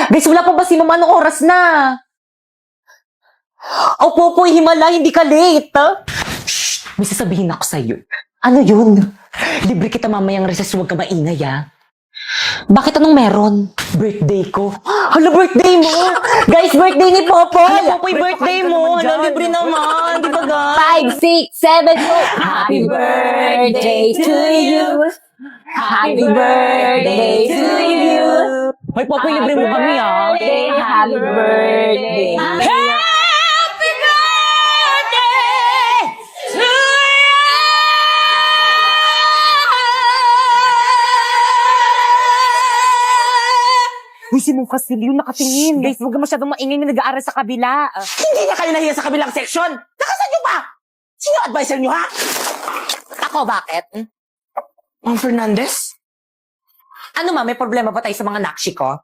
Guys, wala pa ba si mama? Anong oras na? Oh, Popoy, himala, hindi ka late. Shh! May sasabihin ako sa'yo. Ano yun? Libre kita mamayang recess, huwag ka maingay, ah. Bakit anong meron? Birthday ko. Hala, birthday mo! Guys, birthday ni Popoy! Hala, Popoy, birthday mo! Hala, libre naman! Di ba, guys? 5, 6, 7, 8. Happy birthday to you. Happy birthday to you. Hoy, Popoy, libre mo kami, ah. Happy birthday. Happy birthday to you! Uy, si Mong Castillo nakatingin. Guys, huwag ka masyadong maingay na nag-aaral sa kabila. Hindi na kayo nahiya sa kabilang section! Nakasan nyo pa? Sino advisor nyo, ha? Ako, bakit? Ma'am Fernandez? Ano ma, may problema ba tayo sa mga nakshi ko?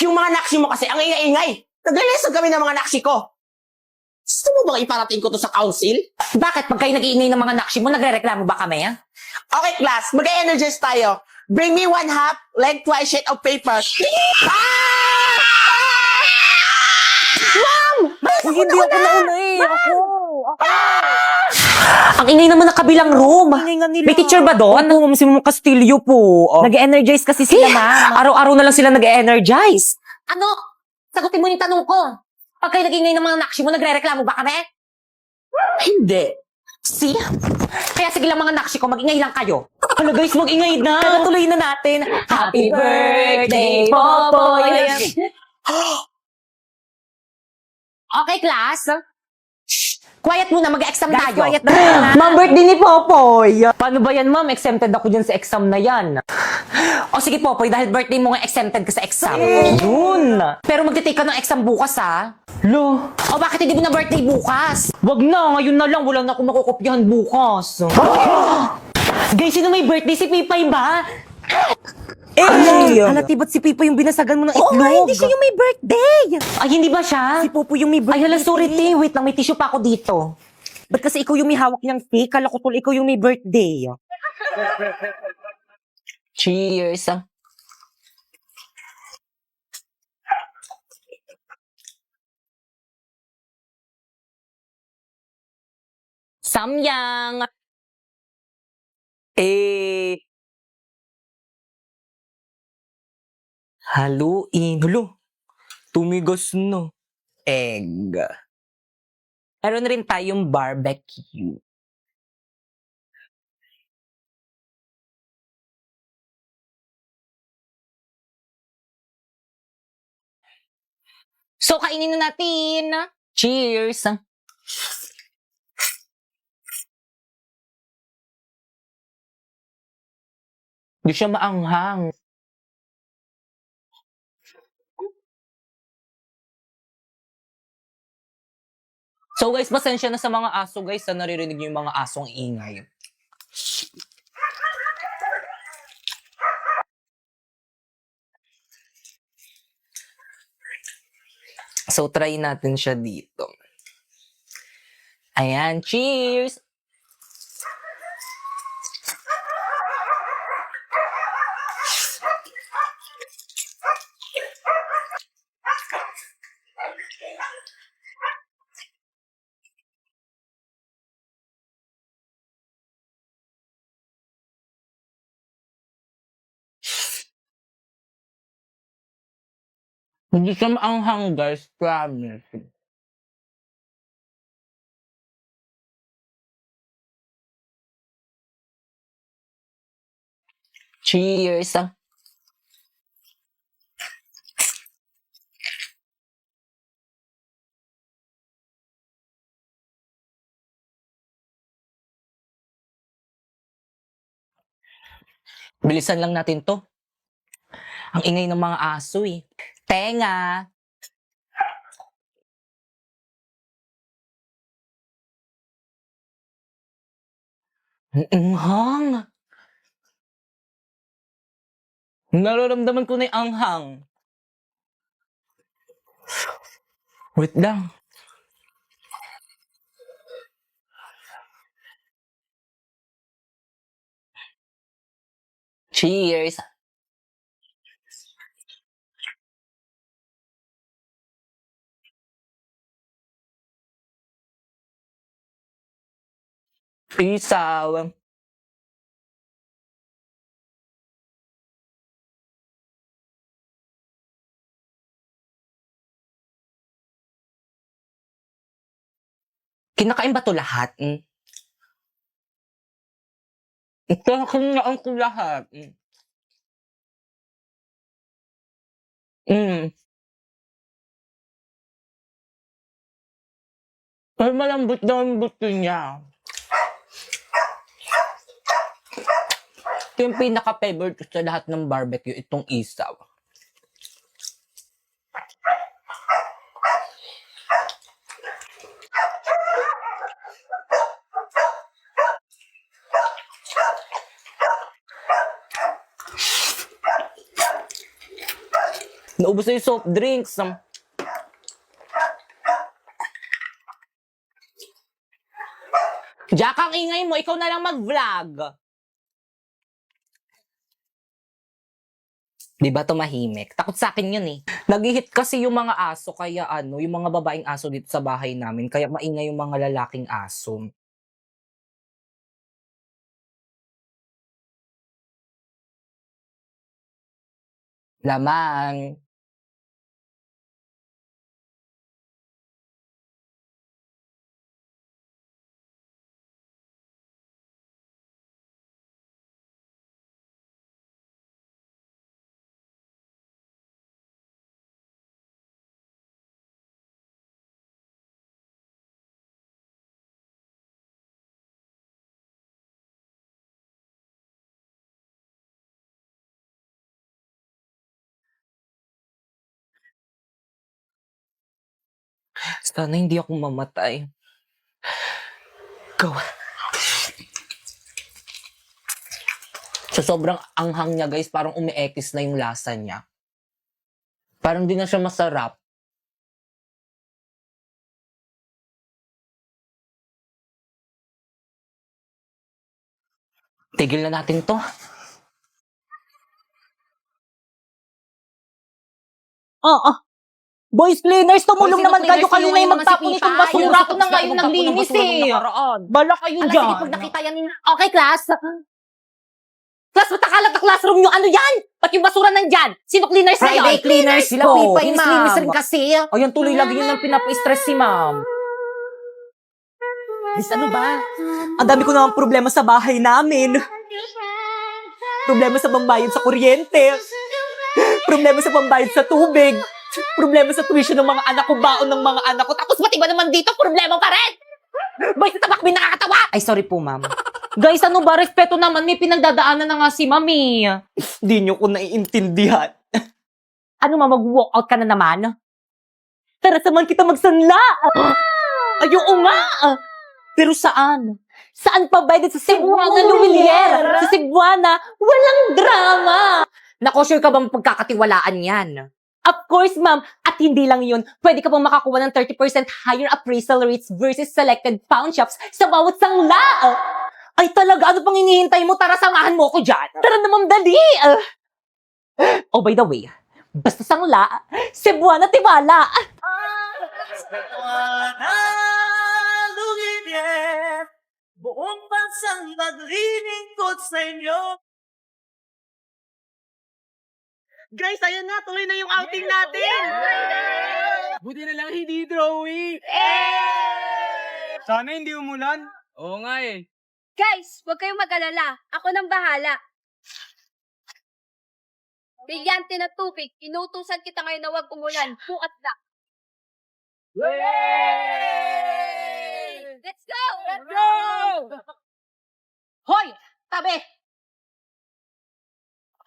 Yung mga naksi mo kasi ang ingay-ingay. Naglalisod kami ng mga naksi ko. Gusto mo bang iparating ko to sa council? Bakit? Pag kayo nag-iingay ng mga nakshi mo, nagre-reklamo ba kami? Okay, class. Mag-energize tayo. Bring me 1/2 lengthwise sheet of paper. Uy, hindi ako nauna eh. Ako. Ang ingay naman ng kabilang room. May teacher ba doon? Opo, si Ma'am Castillo po. Nag-energize kasi sila, ma'am. Araw-araw na lang sila nag-energize. Ano? Sagutin mo yung tanong ko. Pag kayo nag-ingay ng mga nakshi mo, nagre-reklamo ba kami? Hindi. See? Kaya sige lang mga nakshi ko, mag-ingay lang kayo. Hala guys, mag-ingay na. Kaya tuloy na natin. Happy birthday, Popoy. Okay, class? Shh! Quiet muna, mag-exam Guys, tayo. quiet na muna. Ma'am, birthday ni Popoy. Paano ba yan, ma'am? Exempted ako dyan sa exam na yan. O sige, Popoy, dahil birthday mo nga exempted ka sa exam. Yun. Pero magtitake ka ng exam bukas, ha? Lo. O bakit hindi mo na birthday bukas? Wag na, ngayon na lang. Wala na akong makukopyahan bukas. Guys, sino may birthday? Si Pipay ba? Halati ba't si Pipa yung binasagan mo ng itlog? Oo nga, hindi siya yung may birthday. Ay, hindi ba siya? Si Popo yung may birthday. Ay, hala, sorry, te. Wait lang, may tissue pa ako dito. Ba't kasi ikaw yung may hawak niyang cake? Kala ko tuloy ikaw yung may birthday. Cheers. Samyang. Haluin. Hulo. Tumigas na. Egg. Meron rin tayong barbecue. So, kainin na natin. Cheers! Hindi siya maanghang. So guys, pasensya na sa mga aso guys na naririnig niyo yung mga asong ingay. So try natin siya dito. Ayan, cheers! Hindi siya maanghang guys, promise. Cheers! Bilisan lang natin to. Ang ingay ng mga aso eh. Tenga! Ang anghang! Nararamdaman ko na yung anghang. Wait lang. Cheers! Isaw. Kinakain ba to lahat? Ito, kinakain ko lahat. Pero malambot na ang buto niya. Ito yung pinaka-favorite ko sa lahat ng barbecue, itong isaw. Naubos na yung soft drinks. Jack, ang ingay mo, ikaw na lang mag-vlog. Di ba tumahimik? Takot sa akin yun eh. Nag-hit kasi yung mga aso, kaya yung mga babaeng aso dito sa bahay namin, kaya maingay yung mga lalaking aso. Laman. Sana hindi ako mamatay. Go. Sa sobrang anghang niya, guys, parang umi-ekis na yung lasa niya. Parang di na siya masarap. Tigil na natin to. Boys cleaners, tumulong Boys, naman cleaners, kayo. Kayo na tulungan yung naman si magtapon Tita. nitong basura. Yung Ako na nga yung naglinis eh. Bala kayo Ala, dyan. sige, pag nakita yan. Okay, class. Class, ba't nakalat na classroom nyo? Ano yan? Ba't yung basura nandyan? Sino cleaners na yun? Friday cleaners Sila po. Pipay, Linis-linis ma'am. rin kasi. Ayan, tuloy lagi yun ang pinapa-stress si ma'am. Miss, ano ba? Ang dami ko naman problema sa bahay namin. Problema sa pambayad sa kuryente. Problema sa pambayad sa tubig. Problema sa tuition ng mga anak ko, baon ng mga anak ko. Tapos pati ba naman dito, problema pa rin? Boy, sa tabak, may nakakatawa! Ay, sorry po, ma'am. Guys, ano ba? Respeto naman. May pinagdadaanan na nga si mami. Hindi nyo ko naiintindihan. Ano ma, mag-walk out ka na naman? Tara, samahan kita magsanla. Ay, oo nga. Pero saan? Saan pa ba? Sa Cebuana, Lumilier. Sa Cebuana, walang drama. Nako, sure ka bang pagkakatiwalaan yan? Of course, ma'am. At hindi lang yun, pwede ka pang makakuha ng 30% higher appraisal rates versus selected pawn shops sa bawat sangla. Ay talaga, ano pang hinihintay mo? Tara, samahan mo ko dyan. Tara naman, dali. Oh, by the way, basta sangla, Cebuana tiwala. Buong bansang naglilingkod sa inyo. Guys, ayan na, tuloy na yung outing natin! Buti na lang hindi drawing! Sana hindi umulan. Oo nga eh. Guys, huwag kayong mag-alala. Ako nang bahala. Brilyante na tubig. Inutusan kita ngayon na huwag umulan. Bukas na. Let's go! Let's go! Hoy! Tabi!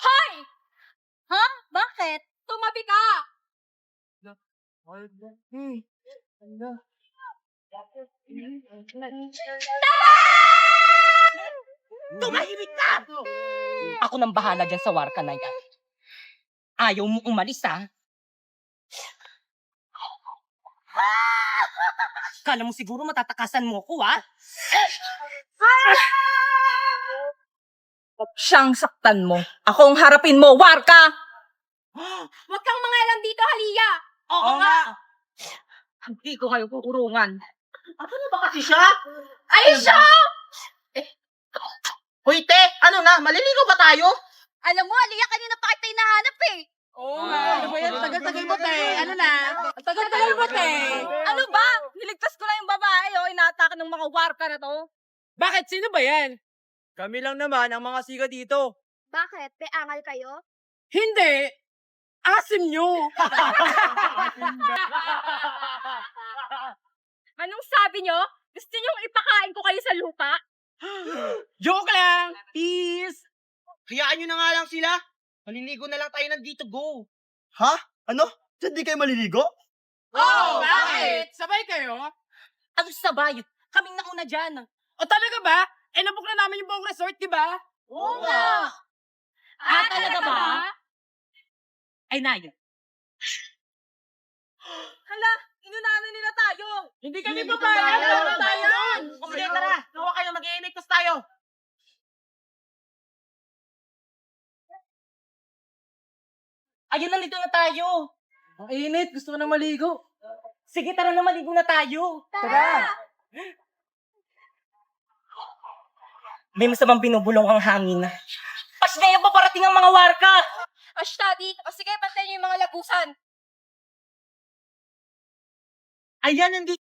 Hoy! Ha? Bakit? Tumabi ka! Tumahimik ka! Ako nang bahala dyan sa warka na yan. Ayaw mo umalis, ha? Kala mo siguro matatakasan mo ko, ha? Siyang saktan mo. Ako ang harapin mo, warka! Huwag kang mangalam dito, Halia! Oo nga! Hindi ko kayo kukurungan. Ano ba kasi siya? Ay, siya! Hoy, te! Ano na? Maliligo ba tayo? Alam mo, Aliyah, kanina pa kita hinahanap eh. Oo nga, ano ba yan? Tagal-tagal mo, te. Ano na? Tagal-tagal mo, te. Ano ba? Niligtas ko lang yung babae, inaatake ng mga warka na to. Bakit? Sino ba yan? Kami lang naman ang mga siga dito. Bakit? May angal kayo? Hindi! Asim nyo! Anong sabi nyo? Gusto nyong ipakain ko kayo sa lupa? Joke lang! Peace! Hayaan nyo na nga lang sila. Maliligo na lang tayo nandito, go. Ha? Ano? Diyan di kayo maliligo? Oh, bakit? Sabay kayo? Ano sabay? Kaming nauna dyan. O talaga ba? Eh, nabook na namin yung buong resort, di ba? Oo nga. Talaga ba? Ay, Nayo. Hala, inunahan nila tayo. Hindi kami papayag. Ano tayo? Sige, tara. Gawa kayo, mag-iimiktos tayo. Ayun, nandito na tayo. Ang init. Gusto ko na maligo. Sige, tara na, maligo na tayo. Tara! May masamang binubulong ang hangin. Pas na yung paparating ang mga warka. Ashtadi, o sige, pantayin niyo yung mga lagusan. Ayan, nandito